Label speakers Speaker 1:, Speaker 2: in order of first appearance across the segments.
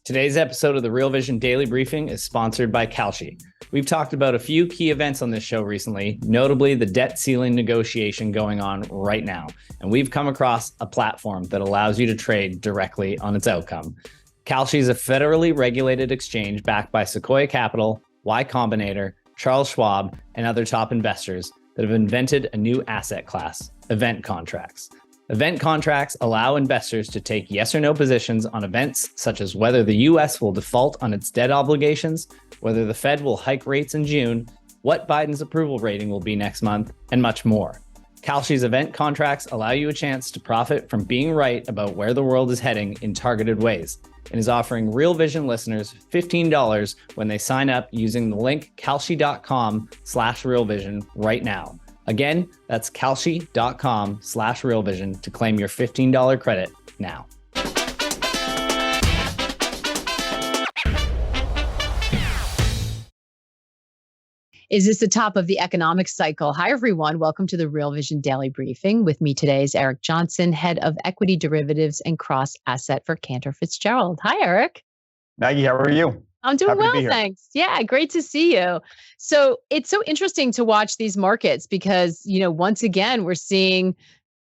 Speaker 1: Today's episode of the Real Vision Daily Briefing is sponsored by Kalshi. We've talked about a few key events on this show recently, notably the debt ceiling negotiation going on right now. And we've come across a platform that allows you to trade directly on its outcome. Kalshi is a federally regulated exchange backed by Sequoia Capital, Y Combinator, Charles Schwab, and other top investors that have invented a new asset class, event contracts. Event contracts allow investors to take yes or no positions on events such as whether the US will default on its debt obligations, whether the Fed will hike rates in June, what Biden's approval rating will be next month, and much more. Kalshi's event contracts allow you a chance to profit from being right about where the world is heading in targeted ways, and is offering Real Vision listeners $15 when they sign up using the link kalshi.com/realvision right now. Again, that's kalshi.com/realvision to claim your $15 credit now.
Speaker 2: Is this the top of the economic cycle? Hi, everyone. Welcome to the Real Vision Daily Briefing. With me today is Eric Johnston, head of equity derivatives and cross asset for Cantor Fitzgerald. Hi, Eric.
Speaker 3: Maggie, how are you?
Speaker 2: I'm doing well, thanks. Yeah, great to see you. So it's so interesting to watch these markets because, once again, we're seeing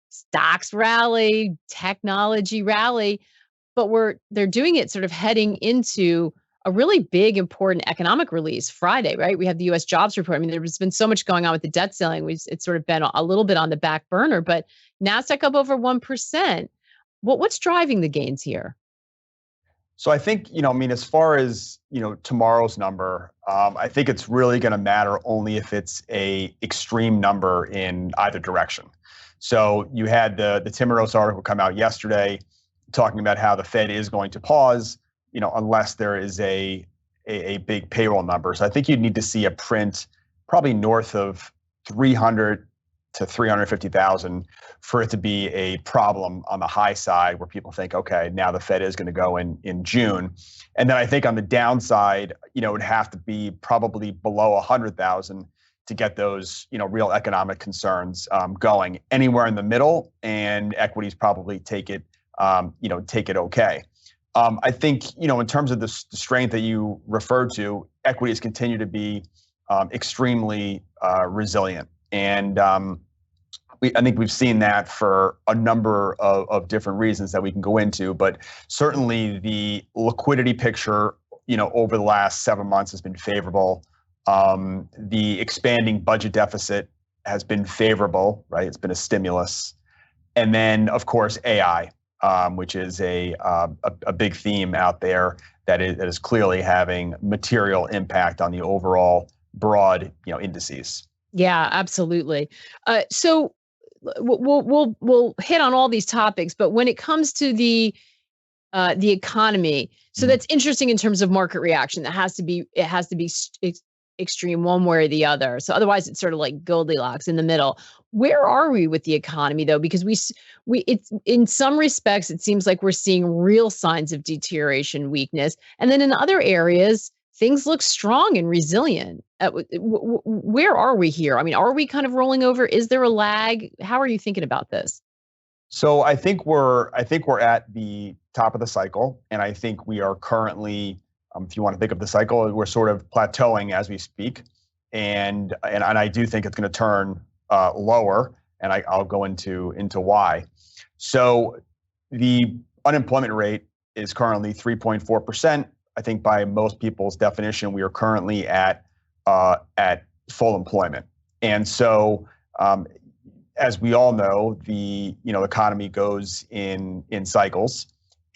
Speaker 2: stocks rally, technology rally, but they're doing it sort of heading into a really big, important economic release Friday, right? We have the U.S. jobs report. I mean, there's been so much going on with the debt ceiling. It's sort of been a little bit on the back burner, but NASDAQ up over 1%. What's driving the gains here?
Speaker 3: So I think, as far as, tomorrow's number, I think it's really going to matter only if it's a extreme number in either direction. So you had the Timiraos article come out yesterday talking about how the Fed is going to pause, unless there is a big payroll number. So I think you'd need to see a print probably north of 300 to 350,000 for it to be a problem on the high side where people think, okay, now the Fed is going to go in June. And then I think on the downside, it would have to be probably below 100,000 to get those, real economic concerns going. Anywhere in the middle, and equities probably take it okay. I think, in terms of the strength that you referred to, equities continue to be extremely resilient. And I think we've seen that for a number of different reasons that we can go into, but certainly the liquidity picture, over the last 7 months has been favorable. The expanding budget deficit has been favorable, right? It's been a stimulus. And then, of course, AI, which is a big theme out there that is clearly having material impact on the overall broad, indices.
Speaker 2: Yeah, absolutely. So we'll hit on all these topics, but when it comes to the economy, so that's interesting in terms of market reaction. It has to be extreme one way or the other. So otherwise, it's sort of like Goldilocks in the middle. Where are we with the economy, though? Because it's in some respects, it seems like we're seeing real signs of deterioration, weakness, and then in other areas, things look strong and resilient. Where are we here? I mean, are we kind of rolling over? Is there a lag? How are you thinking about this?
Speaker 3: So I think we're at the top of the cycle, and I think we are currently, if you want to think of the cycle, we're sort of plateauing as we speak, and I do think it's going to turn lower, and I'll go into why. So the unemployment rate is currently 3.4%. I think by most people's definition, we are currently at full employment. And so, as we all know, the economy goes in cycles,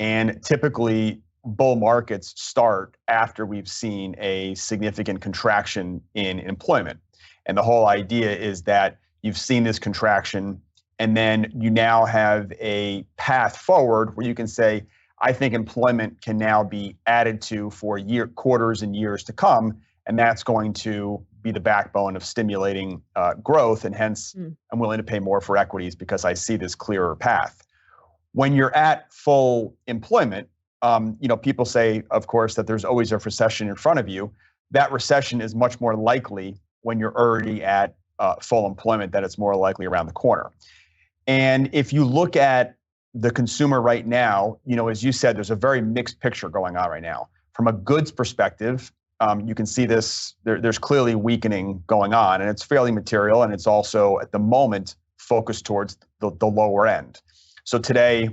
Speaker 3: and typically bull markets start after we've seen a significant contraction in employment. And the whole idea is that you've seen this contraction, and then you now have a path forward where you can say, I think employment can now be added to for quarters and years to come, and that's going to be the backbone of stimulating growth, and hence I'm willing to pay more for equities because I see this clearer path. When you're at full employment, people say, of course, that there's always a recession in front of you. That recession is much more likely when you're already at full employment, that it's more likely around the corner. And if you look at the consumer right now, as you said, there's a very mixed picture going on right now. From a goods perspective, you can see this, there's clearly weakening going on, and it's fairly material, and it's also, at the moment, focused towards the lower end. So today,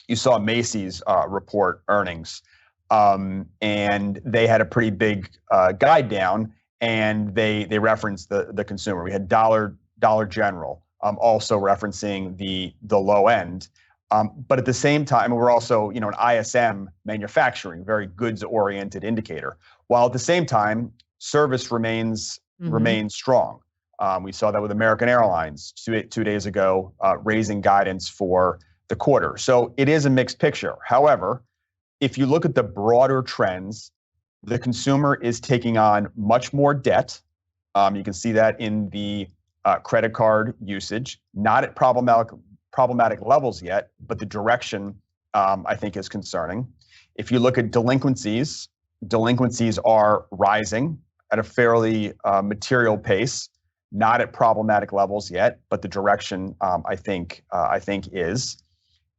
Speaker 3: you saw Macy's report earnings, and they had a pretty big guide down, and they referenced the consumer. We had Dollar General also referencing the low end. But at the same time, we're also, an ISM manufacturing, very goods-oriented indicator. While at the same time, service remains strong. We saw that with American Airlines 2 days ago, raising guidance for the quarter. So it is a mixed picture. However, if you look at the broader trends, the consumer is taking on much more debt. You can see that in the credit card usage, not at problematic levels yet, but the direction, I think, is concerning. If you look at delinquencies are rising at a fairly material pace, not at problematic levels yet, but the direction, I think is.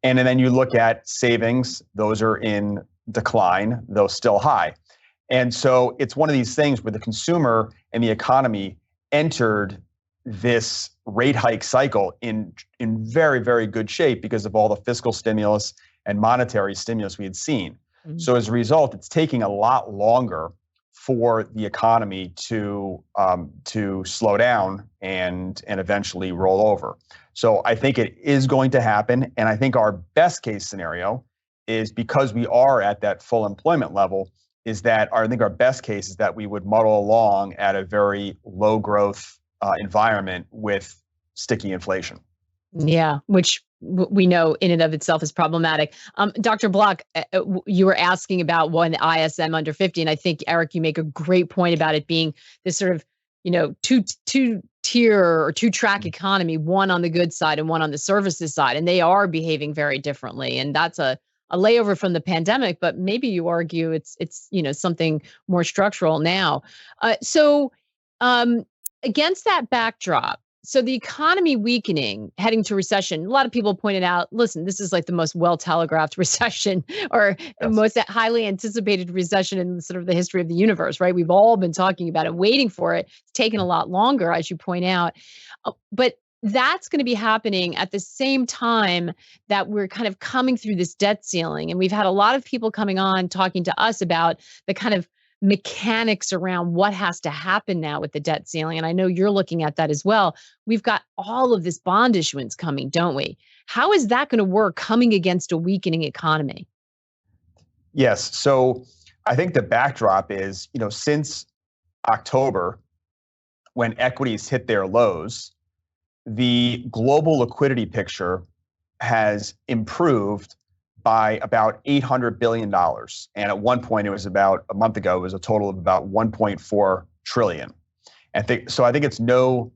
Speaker 3: And then you look at savings; those are in decline, though still high. And so it's one of these things where the consumer and the economy entered this rate hike cycle in very, very good shape because of all the fiscal stimulus and monetary stimulus we had seen. Mm-hmm. So as a result, it's taking a lot longer for the economy to slow down and eventually roll over. So I think it is going to happen, and I think our best case scenario is, because we are at that full employment level, is that I think our best case is that we would muddle along at a very low growth environment with sticky inflation.
Speaker 2: Yeah, which we know in and of itself is problematic. Dr. Block, you were asking about one ISM under 50, and I think, Eric, you make a great point about it being this sort of, two-tier or two-track economy, one on the goods side and one on the services side, and they are behaving very differently. And that's a layover from the pandemic, but maybe you argue it's something more structural now. So against that backdrop, so the economy weakening, heading to recession, a lot of people pointed out, listen, this is like the most well-telegraphed recession, or yes, most highly anticipated recession in sort of the history of the universe, right? We've all been talking about it, waiting for it. It's taken a lot longer, as you point out. But that's going to be happening at the same time that we're kind of coming through this debt ceiling. And we've had a lot of people coming on talking to us about the kind of mechanics around what has to happen now with the debt ceiling. And I know you're looking at that as well. We've got all of this bond issuance coming, don't we? How is that going to work coming against a weakening economy?
Speaker 3: Yes. So I think the backdrop is, since October, when equities hit their lows, the global liquidity picture has improved by about $800 billion. And at one point, it was about a month ago, it was a total of about 1.4 trillion. I think it's no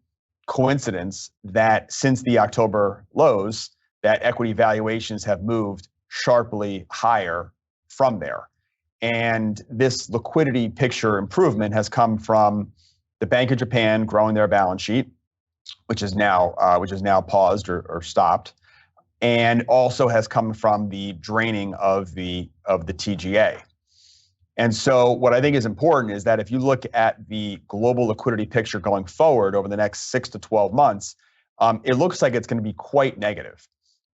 Speaker 3: coincidence that since the October lows, that equity valuations have moved sharply higher from there. And this liquidity picture improvement has come from the Bank of Japan growing their balance sheet, which is now paused or stopped, and also has come from the draining of the TGA. And so what I think is important is that if you look at the global liquidity picture going forward over the next 6 to 12 months, it looks like it's going to be quite negative.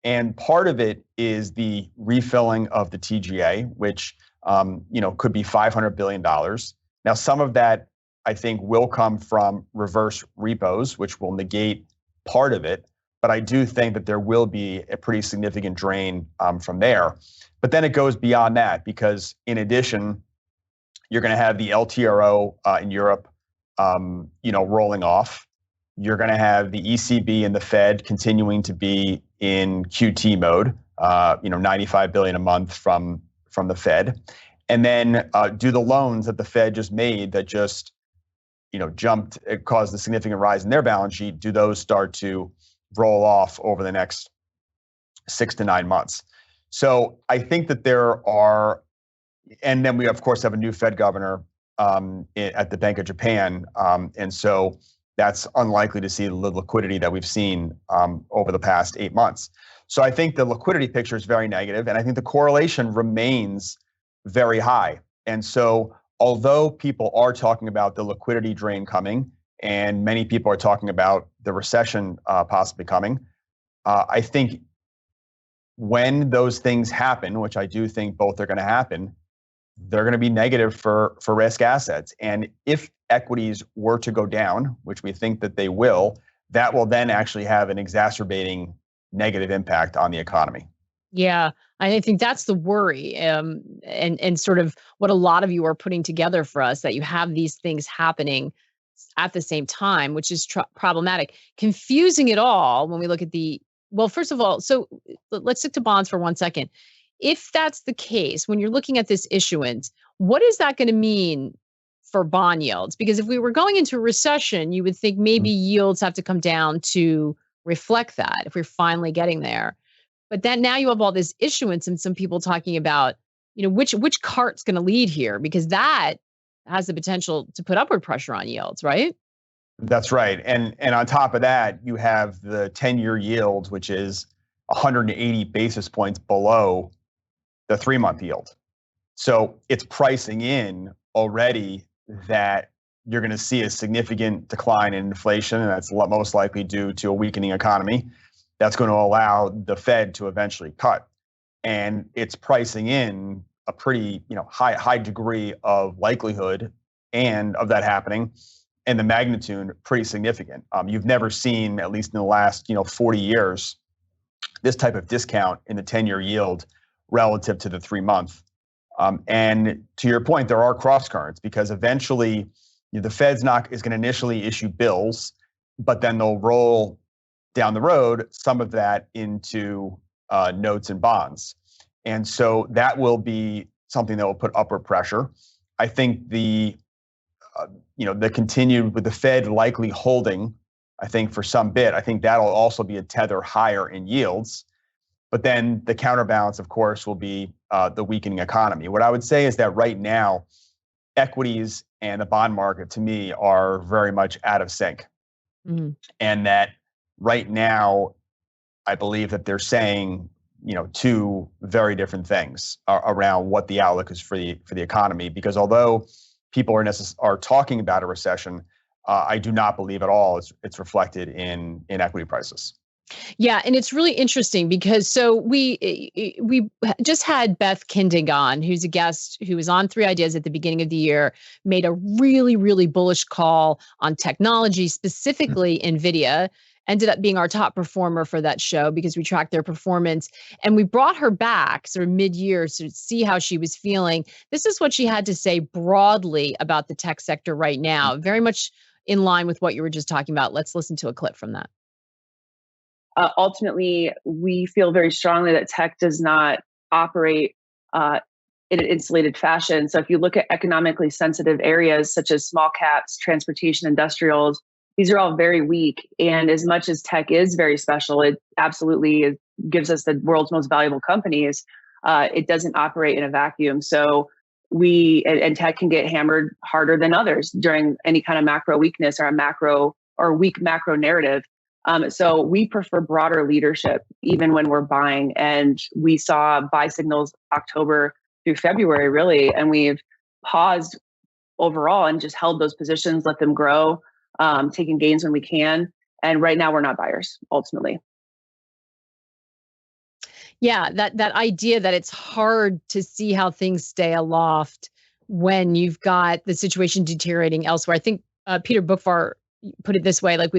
Speaker 3: And part of it is the refilling of the TGA, which could be $500 billion. Now, some of that, I think, will come from reverse repos, which will negate part of it. But I do think that there will be a pretty significant drain from there. But then it goes beyond that, because in addition, you're going to have the LTRO in Europe, rolling off. You're going to have the ECB and the Fed continuing to be in QT mode, $95 billion a month from the Fed. And then do the loans that the Fed just made that just, jumped, it caused a significant rise in their balance sheet, do those start to roll off over the next 6 to 9 months? So I think that there are, and then we of course have a new Fed governor at the Bank of Japan, and so that's unlikely to see the liquidity that we've seen over the past 8 months. So I think the liquidity picture is very negative, and I think the correlation remains very high. And so although people are talking about the liquidity drain coming, and many people are talking about the recession possibly coming, I think when those things happen, which I do think both are going to happen, they're going to be negative for risk assets. And if equities were to go down, which we think that they will, that will then actually have an exacerbating negative impact on the economy.
Speaker 2: Yeah, I think that's the worry, and sort of what a lot of you are putting together for us, that you have these things happening at the same time, which is problematic, confusing it all when we look at well, first of all, so let's stick to bonds for 1 second. If that's the case, when you're looking at this issuance, what is that going to mean for bond yields? Because if we were going into a recession, you would think maybe yields have to come down to reflect that, if we're finally getting there. But then now you have all this issuance and some people talking about, which cart's going to lead here, because that has the potential to put upward pressure on yields, right?
Speaker 3: That's right. And on top of that, you have the 10-year yield, which is 180 basis points below the 3-month yield. So it's pricing in already that you're going to see a significant decline in inflation, and that's most likely due to a weakening economy. That's going to allow the Fed to eventually cut. And it's pricing in a pretty, high degree of likelihood and of that happening, and the magnitude pretty significant. You've never seen, at least in the last 40 years, this type of discount in the 10-year yield relative to the 3-month. And to your point, there are cross currents, because eventually the Fed's is going to initially issue bills, but then they'll roll down the road some of that into notes and bonds. And so that will be something that will put upward pressure. I think the continued with the Fed likely holding, I think for some bit, I think that'll also be a tether higher in yields. But then the counterbalance, of course, will be the weakening economy. What I would say is that right now, equities and the bond market, to me, are very much out of sync. Mm-hmm. And that right now, I believe that they're saying, two very different things around what the outlook is for the economy. Because although people are talking about a recession, I do not believe at all it's reflected in equity prices.
Speaker 2: Yeah, and it's really interesting because so we just had Beth Kindig on, who's a guest who was on 3 Ideas at the beginning of the year, made a really, really bullish call on technology, specifically NVIDIA, ended up being our top performer for that show because we tracked their performance. And we brought her back sort of mid-year to see how she was feeling. This is what she had to say broadly about the tech sector right now, very much in line with what you were just talking about. Let's listen to a clip from that.
Speaker 4: Ultimately, we feel very strongly that tech does not operate in an insulated fashion. So if you look at economically sensitive areas such as small caps, transportation, industrials, these are all very weak. And as much as tech is very special, it absolutely gives us the world's most valuable companies. It doesn't operate in a vacuum. So and tech can get hammered harder than others during any kind of macro weakness or weak macro narrative. So we prefer broader leadership, even when we're buying. And we saw buy signals October through February, really. And we've paused overall and just held those positions, let them grow, taking gains when we can. And right now we're not buyers, ultimately.
Speaker 2: Yeah, that idea that it's hard to see how things stay aloft when you've got the situation deteriorating elsewhere. I think Peter Bookvar put it this way, like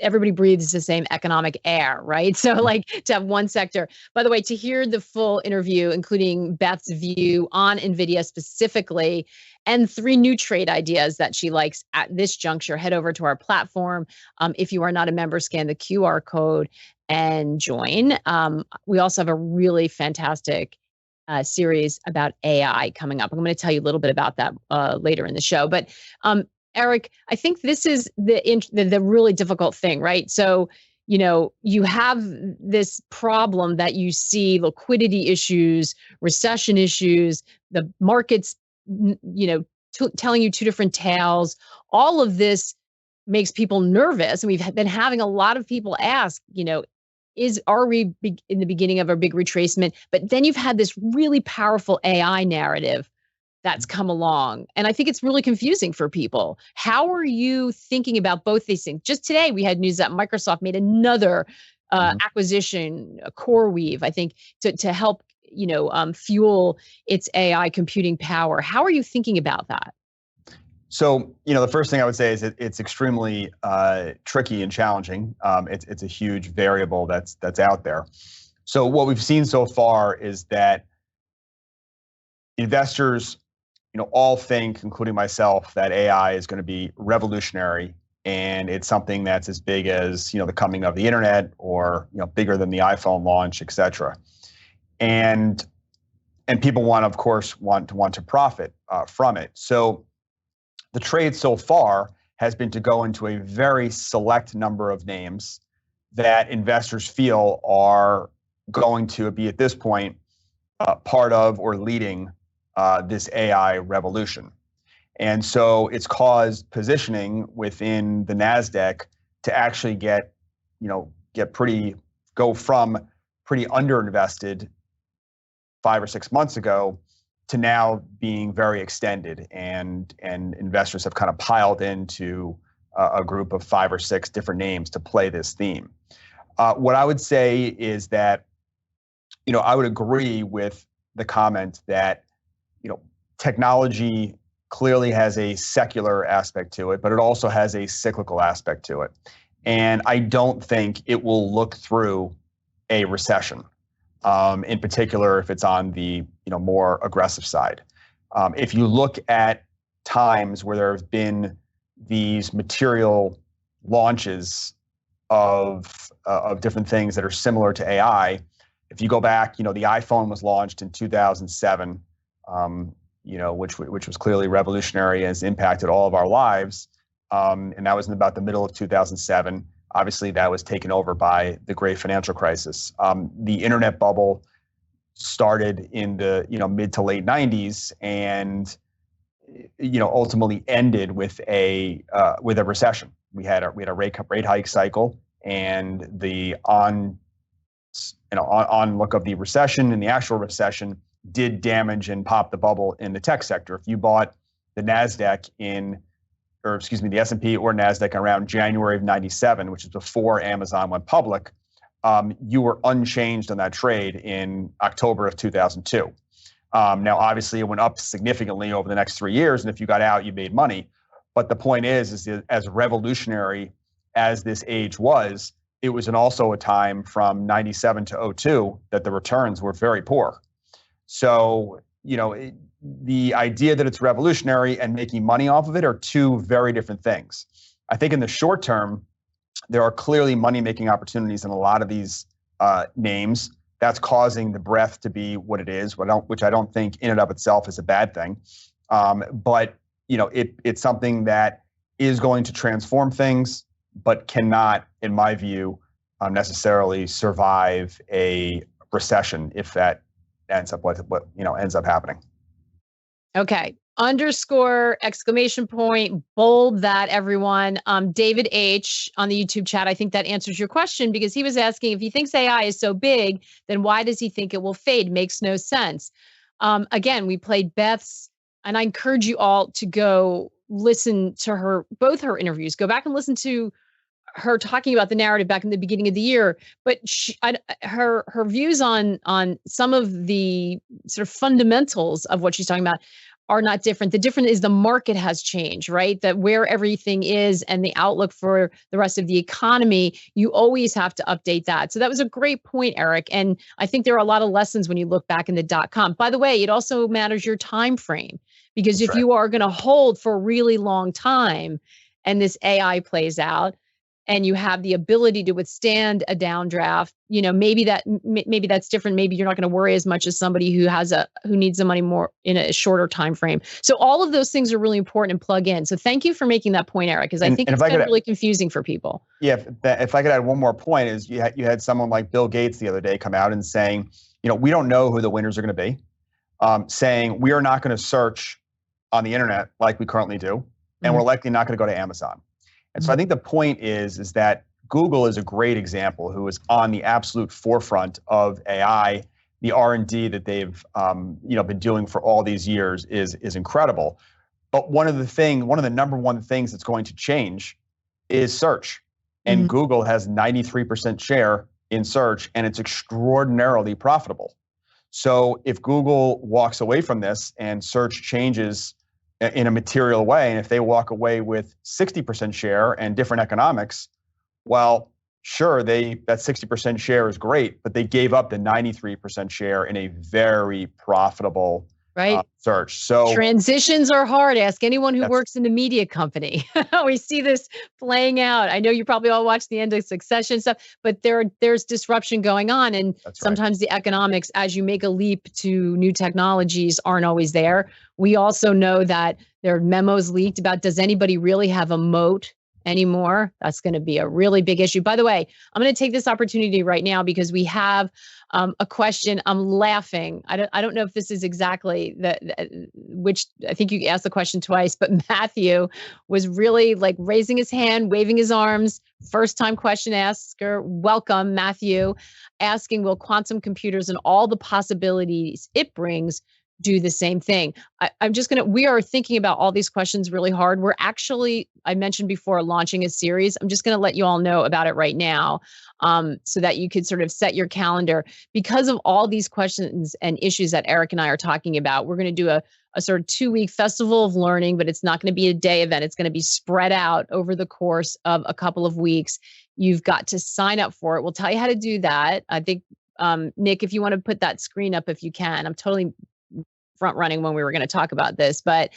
Speaker 2: everybody breathes the same economic air, right? So like to have one sector. By the way, to hear the full interview, including Beth's view on NVIDIA specifically, and 3 new trade ideas that she likes at this juncture, head over to our platform. If you are not a member, scan the QR code and join. We also have a really fantastic series about AI coming up. I'm going to tell you a little bit about that later in the show. But Eric, I think this is the really difficult thing, right? So, you have this problem that you see liquidity issues, recession issues, the markets, telling you 2 different tales. All of this makes people nervous. And we've been having a lot of people ask, are we in the beginning of a big retracement? But then you've had this really powerful AI narrative that's come along. And I think it's really confusing for people. How are you thinking about both these things? Just today, we had news that Microsoft made another acquisition, CoreWeave, I think, to help, fuel its AI computing power. How are you thinking about that?
Speaker 3: So, the first thing I would say is it's extremely tricky and challenging. It's a huge variable that's out there. So what we've seen so far is that investors, all think, including myself, that AI is going to be revolutionary, and it's something that's as big as the coming of the internet, or bigger than the iPhone launch, et cetera. And people of course want to profit from it. So the trade so far has been to go into a very select number of names that investors feel are going to be, at this point, part of or leading this AI revolution. And so it's caused positioning within the NASDAQ to actually go from pretty underinvested 5 or 6 months ago to now being very extended, and investors have kind of piled into a group of 5 or 6 different names to play this theme. What I would say is that, I would agree with the comment that, technology clearly has a secular aspect to it, but it also has a cyclical aspect to it. And I don't think it will look through a recession, in particular if it's on the more aggressive side. If you look at times where there have been these material launches of different things that are similar to AI, if you go back, the iPhone was launched in 2007. Which was clearly revolutionary and has impacted all of our lives. And that was in about the middle of 2007. Obviously, that was taken over by the great financial crisis. The internet bubble started in the mid to late 90s, and ultimately ended with a recession. We had a rate hike cycle, and the onlook of the recession and the actual recession did damage and pop the bubble in the tech sector. If you bought the NASDAQ the S&P or NASDAQ around January of 97, which is before Amazon went public, you were unchanged on that trade in October of 2002. Now, obviously, it went up significantly over the next 3 years, and if you got out, you made money. But the point is as revolutionary as this age was, it was also a time from 97 to 02 that the returns were very poor. So, the idea that it's revolutionary and making money off of it are two very different things. I think in the short term, there are clearly money-making opportunities in a lot of these names. That's causing the breadth to be what it is, which I don't think in and of itself is a bad thing. But it's something that is going to transform things, but cannot, in my view, necessarily survive a recession if that ends up ends up happening.
Speaker 2: Okay. Underscore, exclamation point, bold that, everyone. David H. on the YouTube chat, I think that answers your question, because he was asking, if he thinks AI is so big, then why does he think it will fade? Makes no sense. Again, we played Beth's, and I encourage you all to go listen to both her interviews. Go back and listen to her talking about the narrative back in the beginning of the year, but her views on some of the sort of fundamentals of what she's talking about are not different. The difference is the market has changed, right? That where everything is and the outlook for the rest of the economy, you always have to update that. So that was a great point, Eric. And I think there are a lot of lessons when you look back in the .com. By the way, it also matters your time frame, because
Speaker 3: That's
Speaker 2: if you are going to hold for a really long time and this AI plays out, and you have the ability to withstand a downdraft, maybe that's different. Maybe you're not going to worry as much as somebody who needs the money more in a shorter time frame. So all of those things are really important and plug in. So thank you for making that point, Eric, because I think it's been really confusing for people.
Speaker 3: Yeah, if I could add one more point, is you had someone like Bill Gates the other day come out and saying, we don't know who the winners are going to be, saying we are not going to search on the internet like we currently do, and we're likely not going to go to Amazon. And so I think the point is that Google is a great example, who is on the absolute forefront of AI. The R&D that they've been doing for all these years is incredible. But one of the number one things that's going to change is search. And Google has 93% share in search, and it's extraordinarily profitable. So if Google walks away from this and search changes in a material way, and if they walk away with 60% share and different economics, well, sure, that 60% share is great, but they gave up the 93% share in a very profitable search. So
Speaker 2: transitions are hard. Ask anyone who works in the media company. We see this playing out. I know you probably all watch the end of Succession stuff, but there's disruption going on. And sometimes the economics, as you make a leap to new technologies, aren't always there. We also know that there are memos leaked about, does anybody really have a moat anymore? That's going to be a really big issue. By the way, I'm going to take this opportunity right now because we have a question. I'm laughing. I don't know if this is exactly which I think you asked the question twice, but Matthew was really like raising his hand, waving his arms. First time question asker. Welcome, Matthew, asking, will quantum computers and all the possibilities it brings do the same thing? We are thinking about all these questions really hard. We're actually, I mentioned before, launching a series. I'm just going to let you all know about it right now, so that you could sort of set your calendar. Because of all these questions and issues that Eric and I are talking about, we're going to do a sort of 2-week festival of learning, but it's not going to be a day event. It's going to be spread out over the course of a couple of weeks. You've got to sign up for it. We'll tell you how to do that. I think, Nick, if you want to put that screen up, if you can. I'm totally front running when we were going to talk about this, but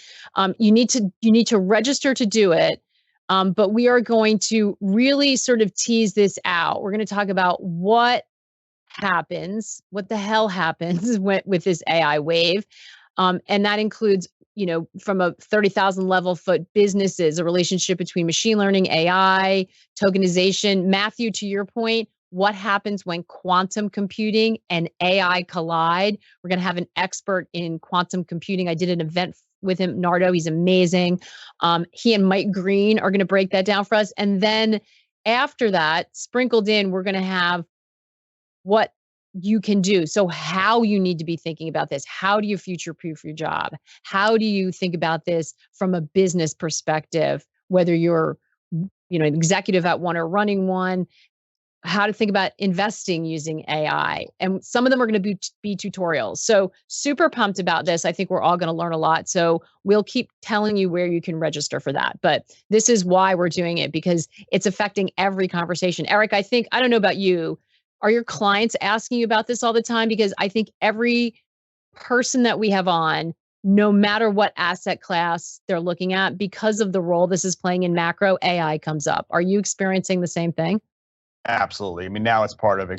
Speaker 2: you need to register to do it. But we are going to really sort of tease this out. We're going to talk about what the hell happens with this AI wave. And that includes, from a 30,000 level foot businesses, a relationship between machine learning, AI, tokenization. Matthew, to your point, what happens when quantum computing and AI collide? We're going to have an expert in quantum computing. I did an event with him, Nardo. He's amazing. He and Mike Green are going to break that down for us. And then after that, sprinkled in, we're going to have what you can do. So how you need to be thinking about this. How do you future-proof your job? How do you think about this from a business perspective, whether you're an executive at one or running one? How to think about investing using AI. And some of them are going to be tutorials. So super pumped about this. I think we're all going to learn a lot. So we'll keep telling you where you can register for that. But this is why we're doing it, because it's affecting every conversation. Eric, I don't know about you, are your clients asking you about this all the time? Because I think every person that we have on, no matter what asset class they're looking at, because of the role this is playing in macro, AI comes up. Are you experiencing the same thing?
Speaker 3: Absolutely. I mean, now it's part of every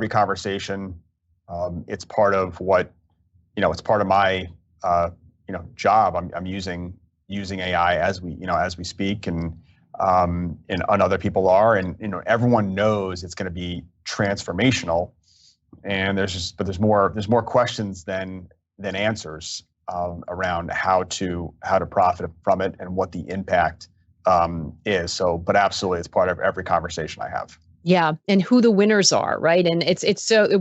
Speaker 3: conversation. It's part of what, it's part of my, job. I'm using AI as we speak, and other people are, and, everyone knows it's going to be transformational, and there's more questions than answers around how to profit from it and what the impact is. So, but absolutely, it's part of every conversation I have.
Speaker 2: Yeah, and who the winners are, right? And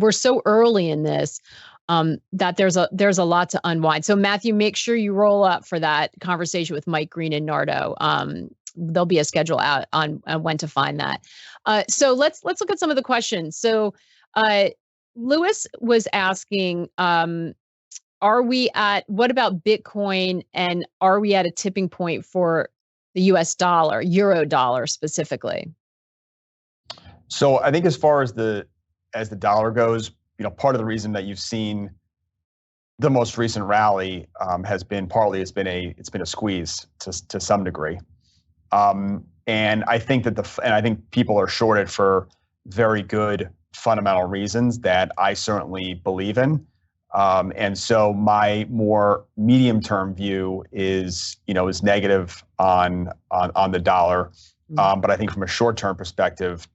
Speaker 2: we're so early in this that there's a lot to unwind. So Matthew, make sure you roll up for that conversation with Mike Green and Nardo. There'll be a schedule out on when to find that. So let's look at some of the questions. So Lewis was asking, what about Bitcoin, and are we at a tipping point for the US dollar, euro dollar specifically?
Speaker 3: So I think as far as the dollar goes, part of the reason that you've seen the most recent rally has been partly it's been a squeeze to some degree, and I think that people are shorted for very good fundamental reasons that I certainly believe in. And so my more medium-term view is negative on the dollar. But I think from a short-term perspective,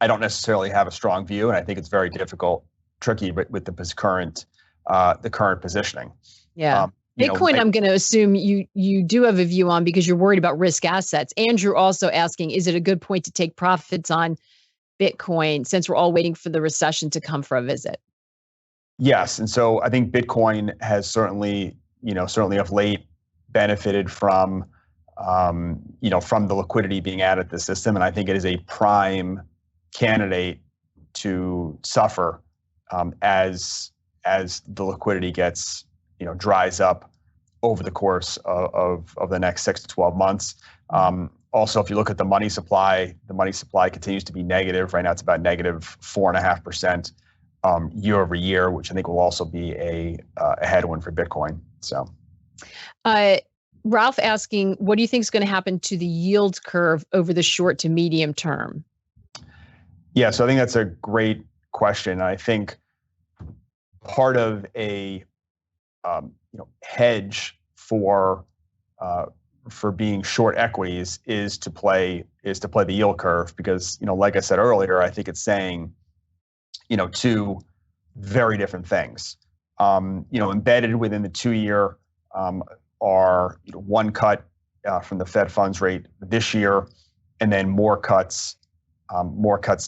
Speaker 3: I don't necessarily have a strong view, and I think it's very tricky with the current positioning.
Speaker 2: Yeah. Bitcoin, I'm going to assume you do have a view on because you're worried about risk assets. Andrew also asking, is it a good point to take profits on Bitcoin since we're all waiting for the recession to come for a visit?
Speaker 3: Yes, and so I think Bitcoin has certainly of late benefited from from the liquidity being added to the system, and I think it is a prime candidate to suffer as the liquidity gets dries up over the course of the next 6 to 12 months. Also, if you look at the money supply continues to be negative. Right now, it's about negative 4.5% year over year, which I think will also be a headwind for Bitcoin. So,
Speaker 2: Ralph asking, what do you think is going to happen to the yield curve over the short to medium term?
Speaker 3: Yeah, so I think that's a great question. I think part of a hedge for being short equities is to play the yield curve, because like I said earlier, I think it's saying two very different things. Embedded within the 2-year are one cut from the Fed funds rate this year, and then more cuts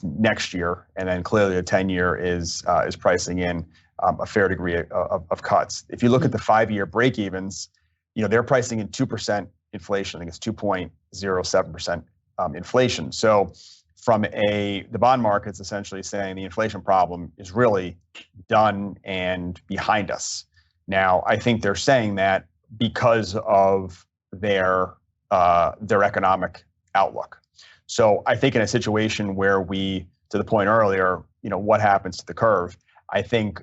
Speaker 3: next year, and then clearly the 10-year is pricing in a fair degree of cuts. If you look at the 5-year break-evens, they're pricing in 2% inflation. I think it's 2.07% inflation. So from the bond market's essentially saying the inflation problem is really done and behind us. Now, I think they're saying that because of their economic outlook. So I think in a situation where to the point earlier, what happens to the curve? I think,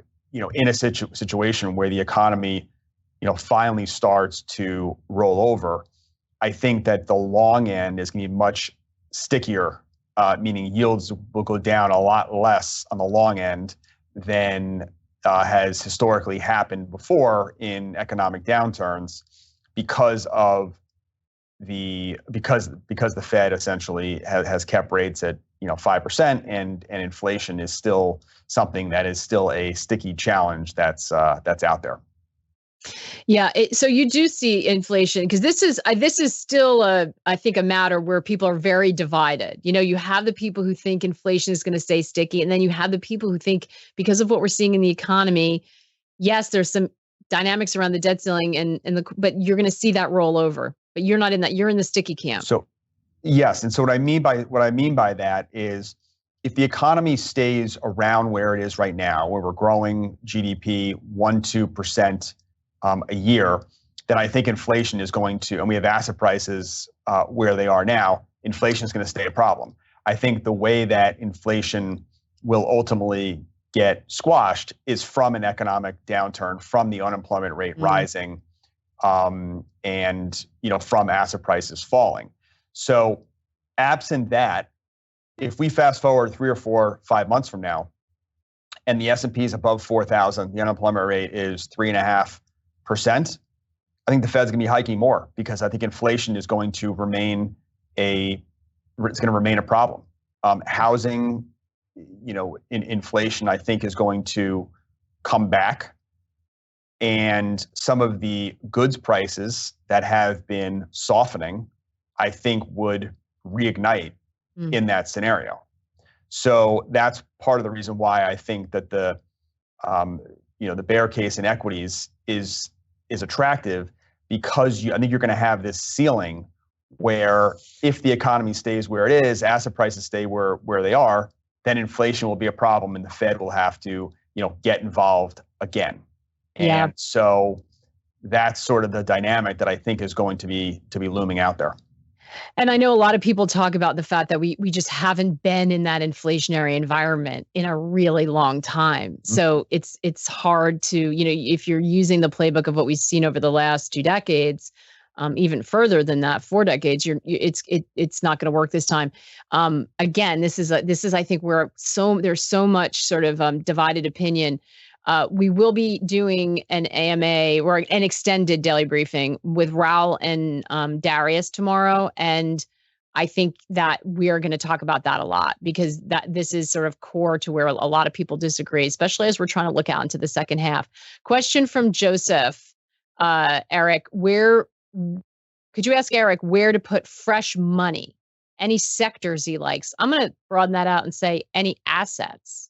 Speaker 3: in a situation where the economy, finally starts to roll over, I think that the long end is going to be much stickier, meaning yields will go down a lot less on the long end than has historically happened before in economic downturns, because the Fed essentially has kept rates at 5%, and inflation is still something that is still a sticky challenge that's out there.
Speaker 2: Yeah. So you do see inflation, because this is still I think a matter where people are very divided. You have the people who think inflation is going to stay sticky, and then you have the people who think, because of what we're seeing in the economy, yes, there's some dynamics around the debt ceiling but you're going to see that roll over. But you're not in that. You're in the sticky camp.
Speaker 3: So yes, and so what I mean by that is, if the economy stays around where it is right now, where we're growing GDP 1-2% a year, then I think inflation is going to, and we have asset prices where they are now, inflation is going to stay a problem. I think the way that inflation will ultimately get squashed is from an economic downturn, from the unemployment rate rising, and from asset prices falling. So absent that, if we fast forward 3 or 4, 5 months from now, and the S&P is above 4,000, the unemployment rate is 3.5%, I think the Fed's going to be hiking more, because I think inflation is going to remain a problem. Housing, inflation, I think, is going to come back, and some of the goods prices that have been softening, I think, would reignite in that scenario. So that's part of the reason why I think that the bear case in equities is attractive, because I think you're going to have this ceiling where, if the economy stays where it is, asset prices stay where they are, then inflation will be a problem, and the Fed will have to get involved again. And so that's sort of the dynamic that I think is going to be looming out there.
Speaker 2: And I know a lot of people talk about the fact that we just haven't been in that inflationary environment in a really long time. So it's hard to, if you're using the playbook of what we've seen over the last 2 decades, even further than that, 4 decades, it's not going to work this time. Again, this is I think where there's so much sort of divided opinion. We will be doing an AMA or an extended daily briefing with Raul and Darius tomorrow. And I think that we are going to talk about that a lot, because this is sort of core to where a lot of people disagree, especially as we're trying to look out into the second half. Question from Joseph. Eric, could you ask Eric where to put fresh money? Any sectors he likes? I'm going to broaden that out and say any assets.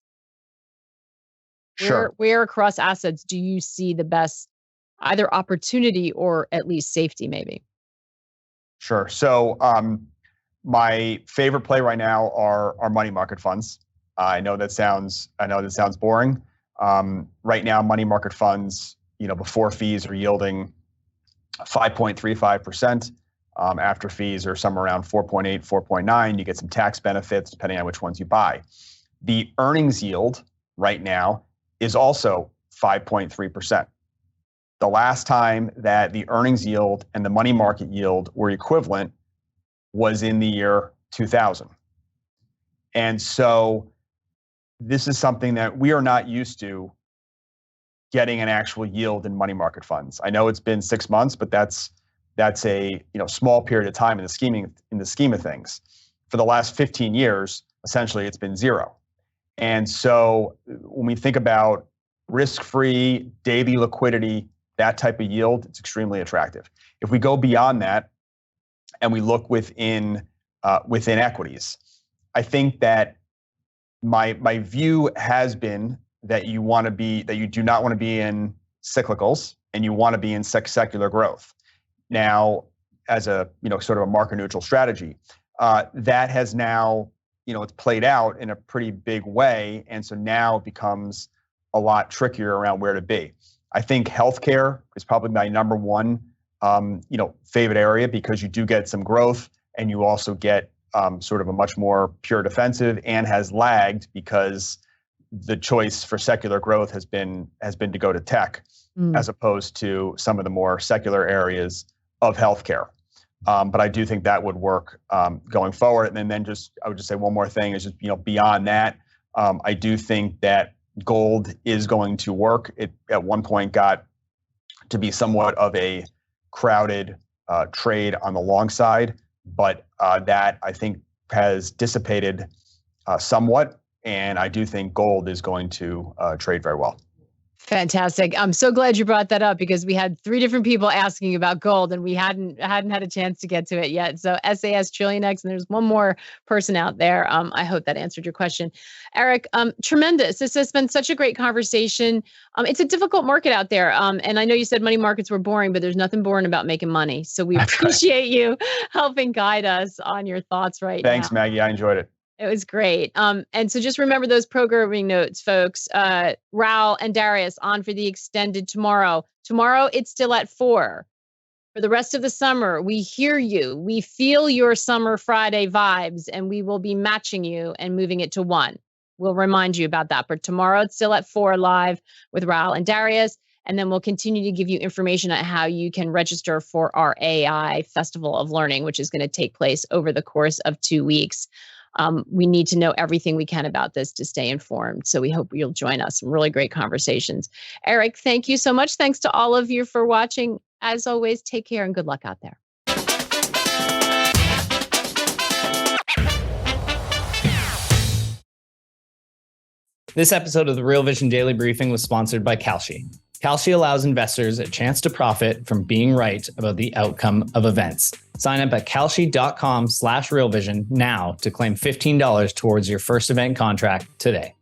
Speaker 3: Sure.
Speaker 2: Where across assets do you see the best either opportunity or at least safety maybe?
Speaker 3: Sure. So my favorite play right now are money market funds. I know that sounds boring. Right now, money market funds, before fees are yielding 5.35%. After fees are somewhere around 4.8, 4.9. You get some tax benefits depending on which ones you buy. The earnings yield right now is also 5.3%. The last time that the earnings yield and the money market yield were equivalent was in the year 2000. And so this is something that we are not used to, getting an actual yield in money market funds. I know it's been 6 months, but that's a small period of time in the scheme of things. For the last 15 years, essentially it's been zero. And so when we think about risk-free daily liquidity, that type of yield, it's extremely attractive. If we go beyond that and we look within equities, I think that my view has been that you do not want to be in cyclicals and you want to be in secular growth. Now, as a sort of a market neutral strategy, that has now it's played out in a pretty big way, and so now it becomes a lot trickier around where to be. I think healthcare is probably my number one favorite area, because you do get some growth and you also get sort of a much more pure defensive, and has lagged because the choice for secular growth has been to go to tech as opposed to some of the more secular areas of healthcare. But I do think that would work going forward. And then I would just say one more thing is just beyond that, I do think that gold is going to work. It at one point got to be somewhat of a crowded trade on the long side, but that I think has dissipated somewhat. And I do think gold is going to trade very well.
Speaker 2: Fantastic. I'm so glad you brought that up, because we had 3 different people asking about gold and we hadn't had a chance to get to it yet. So SAS, TrillionX, and there's one more person out there. I hope that answered your question. Eric, tremendous. This has been such a great conversation. It's a difficult market out there. And I know you said money markets were boring, but there's nothing boring about making money. So we appreciate you helping guide us on your thoughts right now.
Speaker 3: Thanks, Maggie. I enjoyed it.
Speaker 2: It was great. And so just remember those programming notes, folks. Raul and Darius on for the extended tomorrow. Tomorrow, it's still at 4. For the rest of the summer, we hear you. We feel your summer Friday vibes, and we will be matching you and moving it to 1. We'll remind you about that. But tomorrow, it's still at 4 live with Raul and Darius. And then we'll continue to give you information on how you can register for our AI Festival of Learning, which is going to take place over the course of 2 weeks. We need to know everything we can about this to stay informed. So we hope you'll join us. Some really great conversations. Eric, thank you so much. Thanks to all of you for watching. As always, take care and good luck out there.
Speaker 1: This episode of the Real Vision Daily Briefing was sponsored by Kalshi. Kalshi allows investors a chance to profit from being right about the outcome of events. Sign up at kalshi.com/realvision now to claim $15 towards your first event contract today.